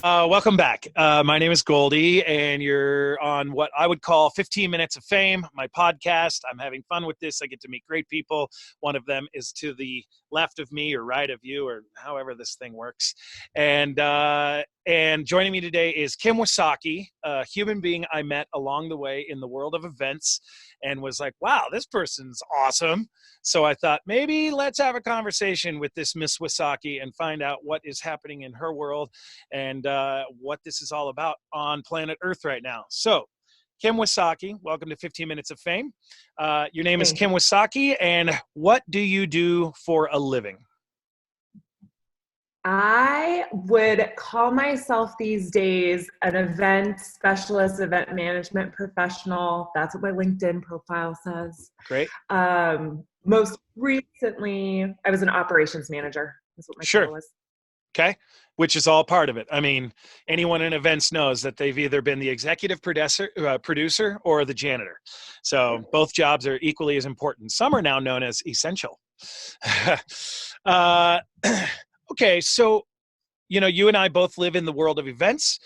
Welcome back. My name is Goldie, and you're on what I would call 15 Minutes of Fame, my podcast. I'm having fun with this. I get to meet great people. One of them is to the left of me or right of you, or however this thing works. And joining me today is Kim Wysocki, a human being I met along the way in the world of events, and was like, wow, this person's awesome. So I thought maybe let's have a conversation with this Miss Wysocki and find out what is happening in her world and what this is all about on planet Earth right now. So, Kim Wysocki, welcome to 15 Minutes of Fame. Your name is Thank you. Kim Wysocki, and what do you do for a living? I would call myself these days an event specialist, event management professional. That's what my LinkedIn profile says. Great. Most recently, I was an operations manager. That's what my title was. Okay. Which is all part of it. I mean, anyone in events knows that they've either been the executive producer or the janitor. So both jobs are equally as important. Some are now known as essential. Okay. So, you and I both live in the world of events.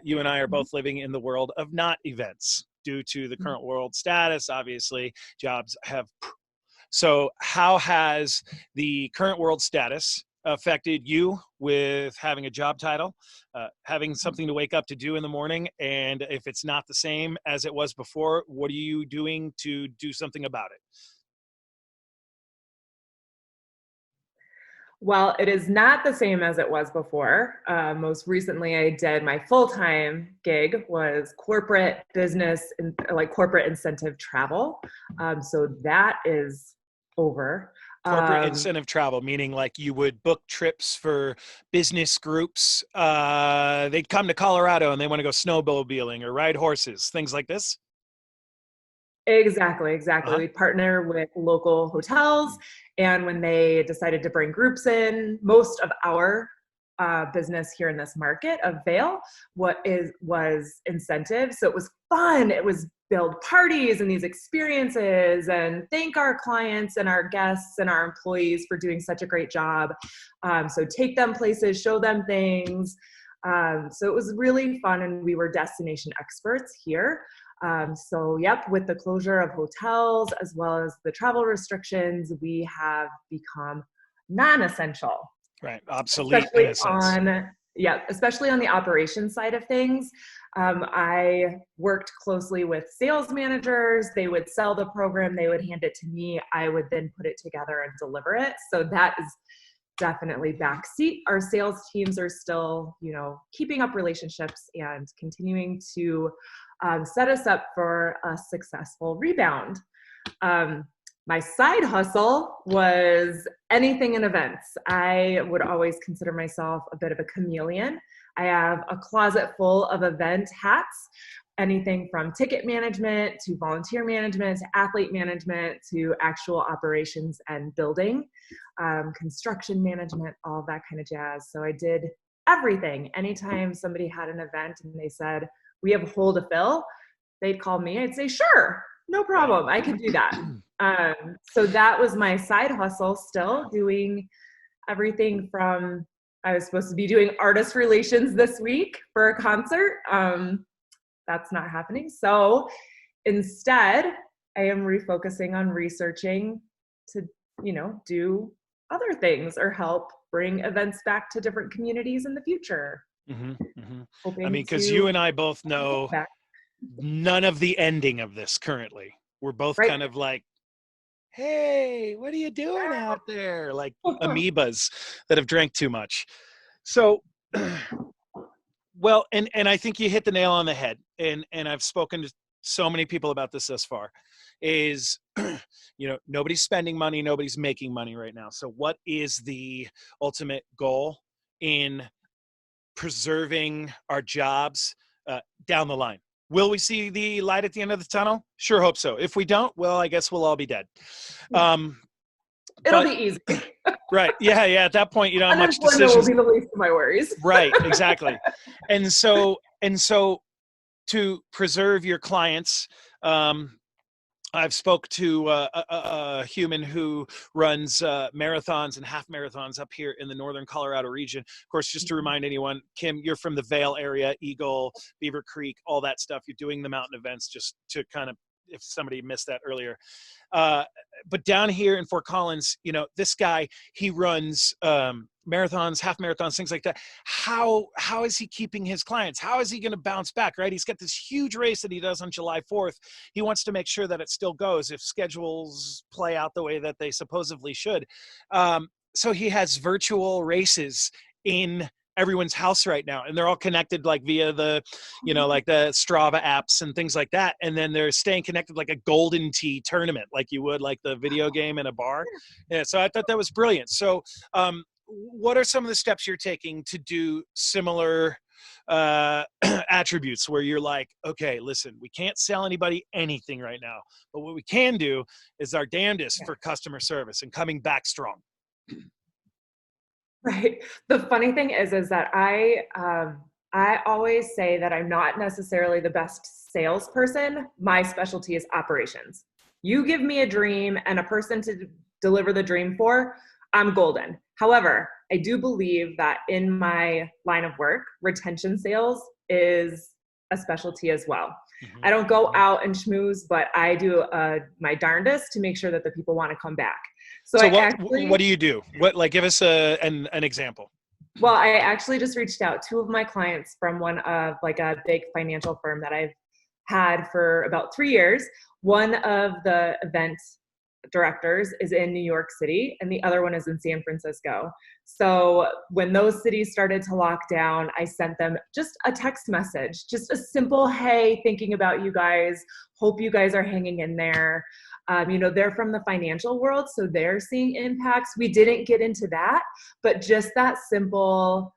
You and I are both living in the world of not events due to the current world status. Obviously, jobs have. So how has the current world status affected you with having a job title, having something to wake up to do in the morning? And if it's not the same as it was before, what are you doing to do something about it? Well, it is not the same as it was before. Most recently, I did my full-time gig was corporate business and like corporate incentive travel. So that is over. Corporate incentive travel, meaning like you would book trips for business groups. They'd come to Colorado and they want to go snowmobiling or ride horses, things like this. Exactly. Uh-huh. We partner with local hotels, and when they decided to bring groups in, most of our business here in this market of Vail, was incentive. So it was fun. It was build parties and these experiences, and thank our clients and our guests and our employees for doing such a great job. So take them places, show them things. So it was really fun, and we were destination experts here. Yep, with the closure of hotels as well as the travel restrictions, we have become non-essential. Right, obsolete in a sense. Especially on the operations side of things. I worked closely with sales managers. They would sell the program, they would hand it to me. I would then put it together and deliver it. So that is definitely backseat. Our sales teams are still, keeping up relationships and continuing to set us up for a successful rebound. My side hustle was anything in events. I would always consider myself a bit of a chameleon. I have a closet full of event hats, anything from ticket management to volunteer management to athlete management to actual operations and building, construction management, all that kind of jazz. So I did everything. Anytime somebody had an event and they said, we have a hole to fill, they'd call me. I'd say, sure, no problem. I can do that. So that was my side hustle, still doing everything from, I was supposed to be doing artist relations this week for a concert. That's not happening. So instead, I am refocusing on researching to, do other things or help bring events back to different communities in the future. I mean, because you and I both know none of the ending of this currently. We're both kind of like, hey, what are you doing out there? Like amoebas that have drank too much. So, well, and I think you hit the nail on the head. And I've spoken to so many people about this thus far is, nobody's spending money, nobody's making money right now. So what is the ultimate goal in preserving our jobs down the line? Will we see the light at the end of the tunnel? Sure hope so. If we don't, well, I guess we'll all be dead. It'll be easy. Right. Yeah. At that point, you don't have much decisions. Will be the least of my worries. Right. Exactly. And so to preserve your clients, I've spoke to a human who runs marathons and half marathons up here in the northern Colorado region. Of course, just to remind anyone, Kim, you're from the Vail area, Eagle, Beaver Creek, all that stuff. You're doing the mountain events, just to kind of, if somebody missed that earlier. But down here in Fort Collins, this guy, he runs marathons, half marathons, things like that. How is he keeping his clients? How is he going to bounce back, right? He's got this huge race that he does on July 4th. He wants to make sure that it still goes if schedules play out the way that they supposedly should. So he has virtual races in everyone's house right now, and they're all connected like via the like the Strava apps and things like that, and then they're staying connected like a golden tea tournament, like you would like the video game in a bar. Yeah, so I thought that was brilliant. So what are some of the steps you're taking to do similar attributes where you're like, okay, listen, we can't sell anybody anything right now, but what we can do is our damnedest for customer service and coming back strong? Right. The funny thing is that I always say that I'm not necessarily the best salesperson. My specialty is operations. You give me a dream and a person to deliver the dream for, I'm golden. However, I do believe that in my line of work, retention sales is a specialty as well. Mm-hmm. I don't go out and schmooze, but I do my darndest to make sure that the people want to come back. So what do you do? Give us an example. Well, I actually just reached out. Two of my clients from one of a big financial firm that I've had for about 3 years. One of the event directors is in New York City and the other one is in San Francisco. So when those cities started to lock down, I sent them just a text message, just a simple, hey, thinking about you guys. Hope you guys are hanging in there. They're from the financial world, so they're seeing impacts. We didn't get into that, but just that simple,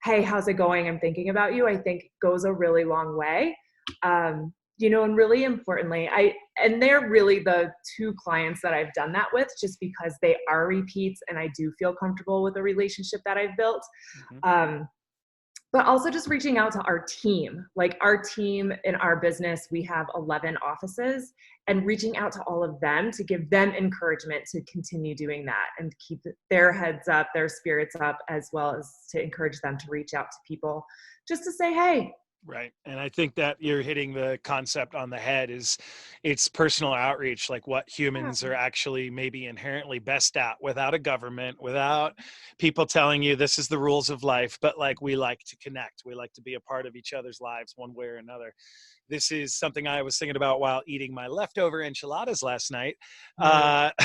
hey, how's it going? I'm thinking about you, I think goes a really long way. And really importantly, they're really the two clients that I've done that with just because they are repeats and I do feel comfortable with the relationship that I've built. Mm-hmm. But also just reaching out to our team, like our team in our business, we have 11 offices, and reaching out to all of them to give them encouragement to continue doing that and keep their heads up, their spirits up, as well as to encourage them to reach out to people just to say, hey. Right. And I think that you're hitting the concept on the head. It's personal outreach, like what humans are actually maybe inherently best at without a government, without people telling you this is the rules of life, but like we like to connect. We like to be a part of each other's lives one way or another. This is something I was thinking about while eating my leftover enchiladas last night. Now's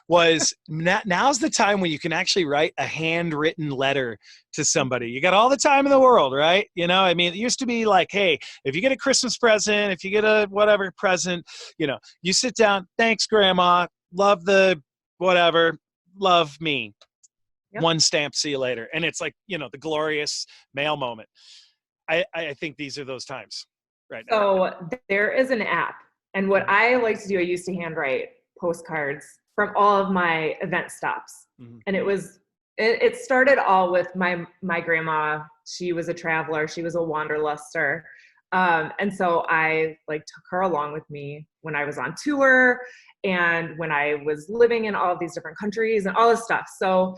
the time when you can actually write a handwritten letter to somebody. You got all the time in the world, right? It used to be like, hey, if you get a Christmas present, if you get a whatever present, you sit down, thanks, Grandma, love the whatever, love me. Yep. One stamp, see you later. And it's like, the glorious mail moment. I think these are those times. Right now. So there is an app, and what I like to do, I used to handwrite postcards from all of my event stops. Mm-hmm. And it started all with my grandma. She was a traveler. She was a wanderluster. And so I took her along with me when I was on tour and when I was living in all of these different countries and all this stuff. So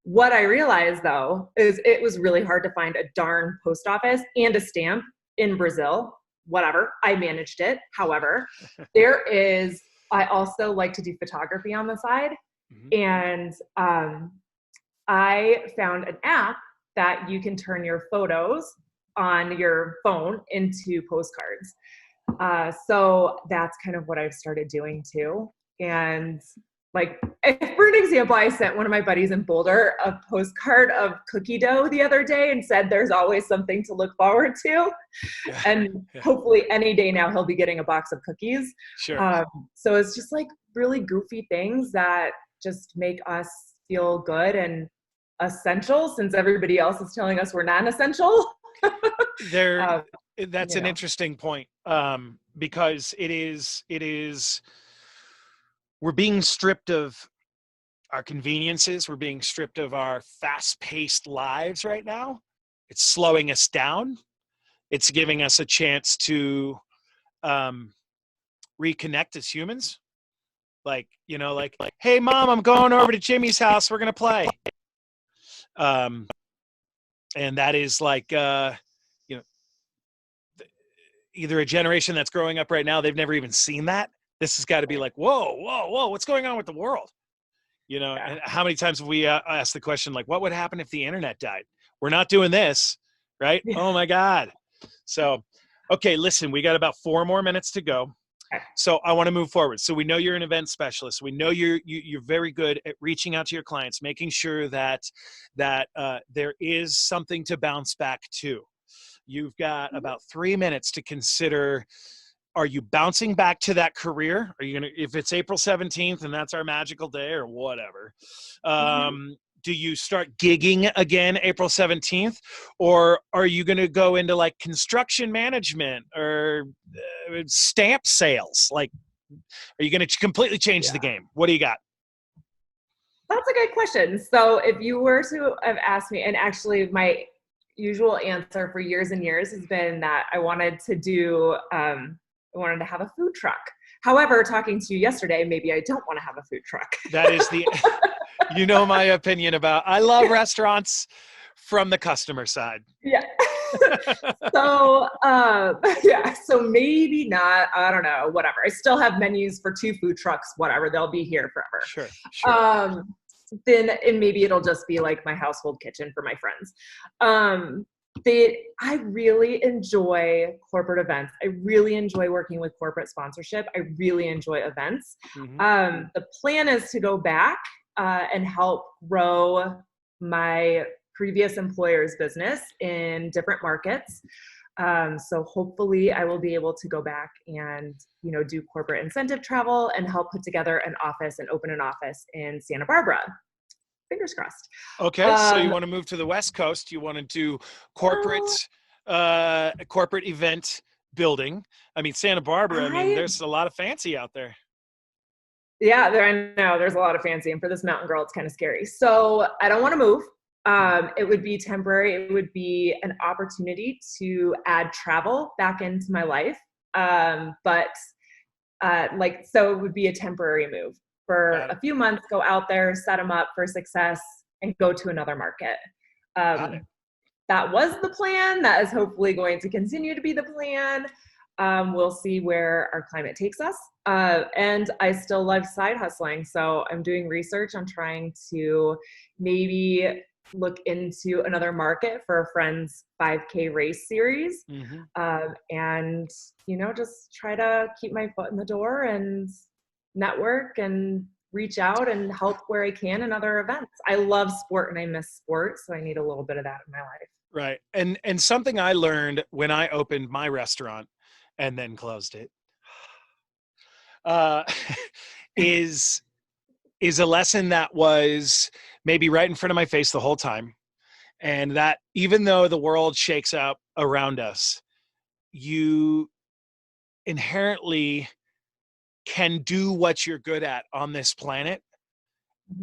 what I realized though, is it was really hard to find a darn post office and a stamp in Brazil. Whatever, I managed it. However, I also like to do photography on the side. Mm-hmm. And I found an app that you can turn your photos on your phone into postcards. So that's kind of what I've started doing too. And for an example, I sent one of my buddies in Boulder a postcard of cookie dough the other day and said, there's always something to look forward to. Yeah. And hopefully any day now he'll be getting a box of cookies. Sure. So it's just really goofy things that just make us feel good and essential since everybody else is telling us we're non-essential. That's an interesting point because it is we're being stripped of our conveniences. We're being stripped of our fast-paced lives right now. It's slowing us down. It's giving us a chance to reconnect as humans. Like, hey mom, I'm going over to Jimmy's house. We're going to play. And that is like, either a generation that's growing up right now, they've never even seen that. This has got to be like, whoa, what's going on with the world? And how many times have we asked the question, like, what would happen if the internet died? We're not doing this, right? Yeah. Oh my God. So, okay, listen, we got about 4 more minutes to go. Okay. So I want to move forward. So we know you're an event specialist. We know you're very good at reaching out to your clients, making sure that there is something to bounce back to. You've got about 3 minutes to consider. Are you bouncing back to that career? Are you going to, if it's April 17th and that's our magical day or whatever, do you start gigging again April 17th, or are you going to go into like construction management or stamp sales? Like, are you going to completely change the game? What do you got? That's a good question. So if you were to have asked me, and actually my usual answer for years and years has been that I wanted to have a food truck. However, talking to you yesterday, maybe I don't want to have a food truck. That is my opinion about, I love restaurants from the customer side. Yeah. So maybe not, I don't know, whatever. I still have menus for 2 food trucks, whatever. They'll be here forever. Sure. And maybe it'll just be like my household kitchen for my friends. I really enjoy corporate events. I really enjoy working with corporate sponsorship. I really enjoy events. The plan is to go back and help grow my previous employer's business in different markets. So hopefully I will be able to go back and, do corporate incentive travel and help put together an office and open an office in Santa Barbara. Fingers crossed. Okay. So you want to move to the West Coast. You want to do corporate event building. I mean, Santa Barbara, there's a lot of fancy out there. Yeah, I know there's a lot of fancy. And for this mountain girl, it's kind of scary. So I don't want to move. It would be temporary. It would be an opportunity to add travel back into my life. So it would be a temporary move for a few months, go out there, set them up for success, and go to another market. That was the plan. That is hopefully going to continue to be the plan. We'll see where our climate takes us. And I still love side hustling. So I'm doing research on trying to maybe look into another market for a friend's 5K race series. And, just try to keep my foot in the door and network and reach out and help where I can in other events. I love sport and I miss sport. So I need a little bit of that in my life. Right. And something I learned when I opened my restaurant and then closed it, is a lesson that was maybe right in front of my face the whole time. And that even though the world shakes out around us, you inherently can do what you're good at on this planet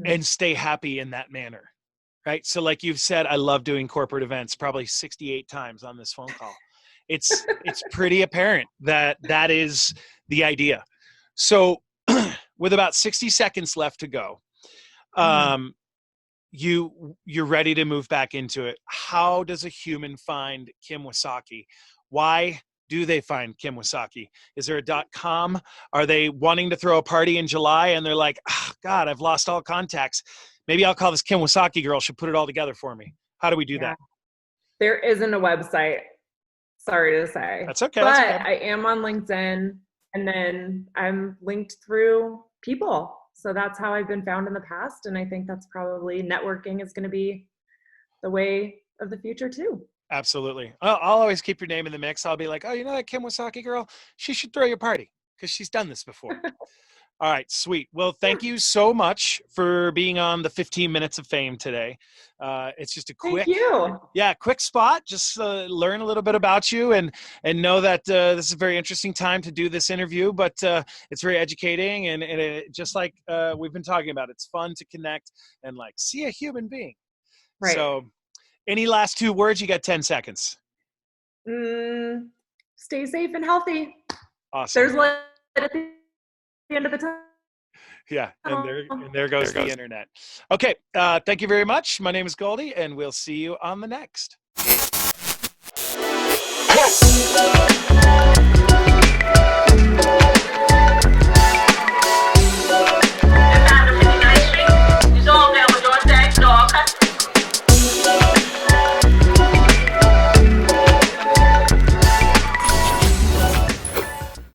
and stay happy in that manner. Right. So like you've said, I love doing corporate events, probably 68 times on this phone call. It's pretty apparent that is the idea. So with about 60 seconds left to go, you're ready to move back into it. How does a human find Kim Wysocki? Why do they find Kim Wysocki? Is there a .com? Are they wanting to throw a party in July and they're like, oh, God, I've lost all contacts. Maybe I'll call this Kim Wysocki girl. She'll put it all together for me. How do we do that? There isn't a website. Sorry to say. That's okay. But that's okay. I am on LinkedIn, and then I'm linked through people. So that's how I've been found in the past. And I think that's probably networking is going to be the way of the future too. Absolutely. I'll always keep your name in the mix. I'll be like, oh, you know that Kim Wysocki girl? She should throw you a party because she's done this before. All right, sweet. Well, thank you so much for being on the 15 Minutes of Fame today. It's just a quick spot. Just learn a little bit about you and know that this is a very interesting time to do this interview, but it's very educating and it, just like we've been talking about, it's fun to connect and like see a human being. Right. So any last 2 words? You got 10 seconds. Stay safe and healthy. Awesome. There's at the end of the tunnel. Yeah, and there goes the internet. Okay, thank you very much. My name is Goldie, and we'll see you on the next.